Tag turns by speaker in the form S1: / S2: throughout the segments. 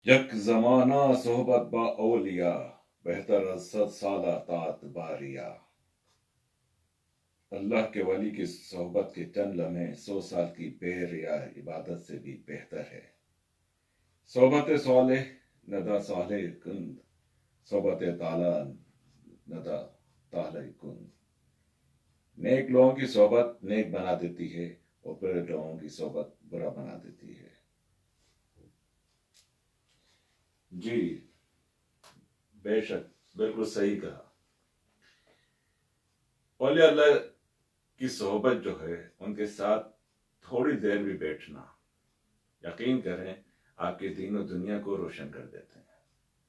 S1: یک زمانہ صحبت با اولیاء، بہتر از 100 سالہ طاعت باریا۔ اللہ کے ولی کی صحبت کے چند لمحے 100 سال کی بے ریا عبادت سے بھی بہتر ہے۔ صحبت صالح ندا صالح کند، صحبت تعالیٰ ندا طالع کند۔ نیک لوگوں کی صحبت نیک بنا دیتی ہے اور برے لوگوں کی صحبت برا بنا دیتی ہے۔ جی بے شک، بالکل صحیح کہا۔ اولیاء اللہ کی صحبت جو ہے، ان کے ساتھ تھوڑی دیر بھی بیٹھنا، یقین کریں آپ کے دین و دنیا کو روشن کر دیتے ہیں،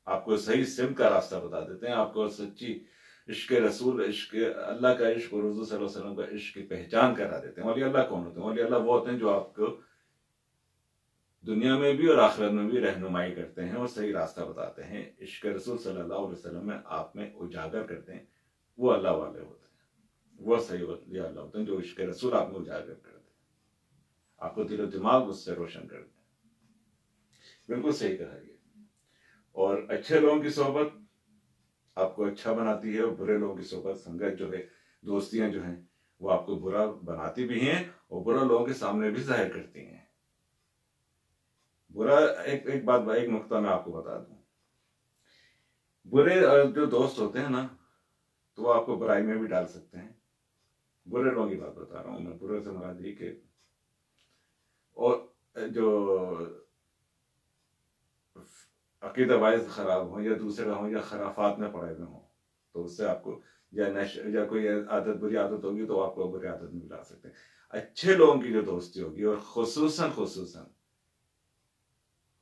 S1: آپ کو صحیح سمت کا راستہ بتا دیتے ہیں، آپ کو سچی عشق رسول، عشق اللہ کا عشق اور حضور صلی اللہ علیہ وسلم کا عشق کی پہچان کرا دیتے ہیں۔ اولیاء اللہ کون ہوتے ہیں؟ اولیاء اللہ وہ ہوتے ہیں جو آپ کو دنیا میں بھی اور آخرت میں بھی رہنمائی کرتے ہیں اور صحیح راستہ بتاتے ہیں، عشق رسول صلی اللہ علیہ وسلم میں آپ میں اجاگر کرتے ہیں۔ وہ اللہ والے ہوتے ہیں، وہ صحیح اولیاء اللہ ہوتے ہیں جو عشق رسول آپ میں اجاگر کرتے ہیں، آپ کو دل و دماغ اس سے روشن کرتے ہیں۔ بالکل صحیح کہا یہ۔ اور اچھے لوگوں کی صحبت آپ کو اچھا بناتی ہے، اور برے لوگوں کی صحبت، سنگت جو ہے، دوستیاں جو ہیں، وہ آپ کو برا بناتی بھی ہیں اور برا لوگوں کے سامنے بھی ظاہر کرتی ہیں۔ برا ایک بات، ایک نقطہ میں آپ کو بتا دوں، برے جو دوست ہوتے ہیں نا، تو وہ آپ کو برائی میں بھی ڈال سکتے ہیں۔ برے لوگوں کی بات بتا رہا ہوں میں، برے سے مراد یہ کہ اور جو عقیدہ وائز خراب ہوں یا دوسرے ہوں یا خرافات میں پڑے ہوئے ہوں، تو اس سے آپ کو یا کوئی عادت، بری عادت ہوگی تو آپ کو بری عادت میں بھی لا سکتے ہیں۔ اچھے لوگوں کی جو دوستی ہوگی، اور خصوصاً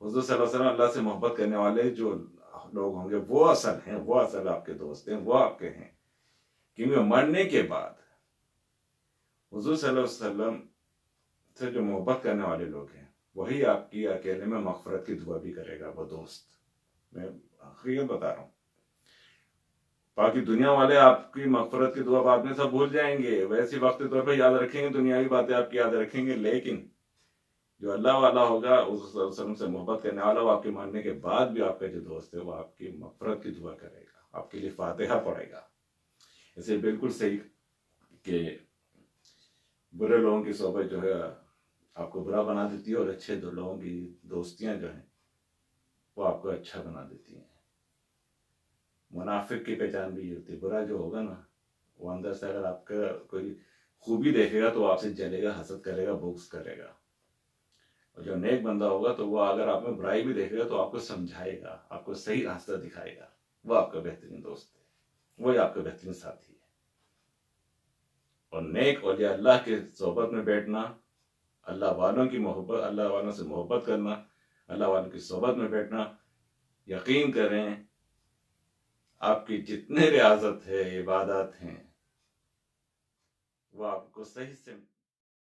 S1: حضور صلی اللہ علیہ وسلم، اللہ سے محبت کرنے والے جو لوگ ہوں گے، وہ اصل ہیں، وہ اصل آپ کے دوست ہیں، وہ آپ کے ہیں، کیونکہ مرنے کے بعد حضور صلی اللہ علیہ وسلم سے جو محبت کرنے والے لوگ ہیں، وہی آپ کی اکیلے میں مغفرت کی دعا بھی کرے گا، وہ دوست۔ میں حقیقت بتا رہا ہوں، باقی دنیا والے آپ کی مغفرت کی دعا بعد میں سب بھول جائیں گے، ویسی وقت طور پہ یاد رکھیں گے، دنیاوی باتیں آپ کی یاد رکھیں گے، لیکن جو اللہ والا ہوگا، حضور صلی اللہ علیہ وسلم سے محبت کرنے والا، وہ آپ کے مرنے کے بعد بھی آپ کا جو دوست ہے، وہ آپ کی مغفرت کی دعا کرے گا، آپ کے لیے فاتحہ پڑھے گا۔ اسے بالکل صحیح کہ برے لوگوں کی صحبت جو ہے آپ کو برا بنا دیتی ہے، اور اچھے لوگوں کی دوستیاں جو ہیں وہ آپ کو اچھا بنا دیتی ہیں۔ منافق کی پہچان بھی یہ ہوتی ہے، برا جو ہوگا نا، وہ اندر سے اگر آپ کا کوئی خوبی دیکھے گا تو وہ آپ سے جلے گا، حسد کرے گا، بغض کرے گا، اور جو نیک بندہ ہوگا تو وہ اگر آپ میں برائی بھی دیکھے گا تو آپ کو سمجھائے گا، آپ کو صحیح راستہ دکھائے گا، وہ آپ کا بہترین دوست ہے، وہی آپ کا بہترین ساتھی ہے۔ اور نیک اولیاء اللہ کے صحبت میں بیٹھنا، اللہ والوں کی محبت، اللہ والوں سے محبت کرنا، اللہ والوں کی صحبت میں بیٹھنا، یقین کریں آپ کی جتنے ریاضت ہے، عبادات ہیں، وہ آپ کو صحیح سے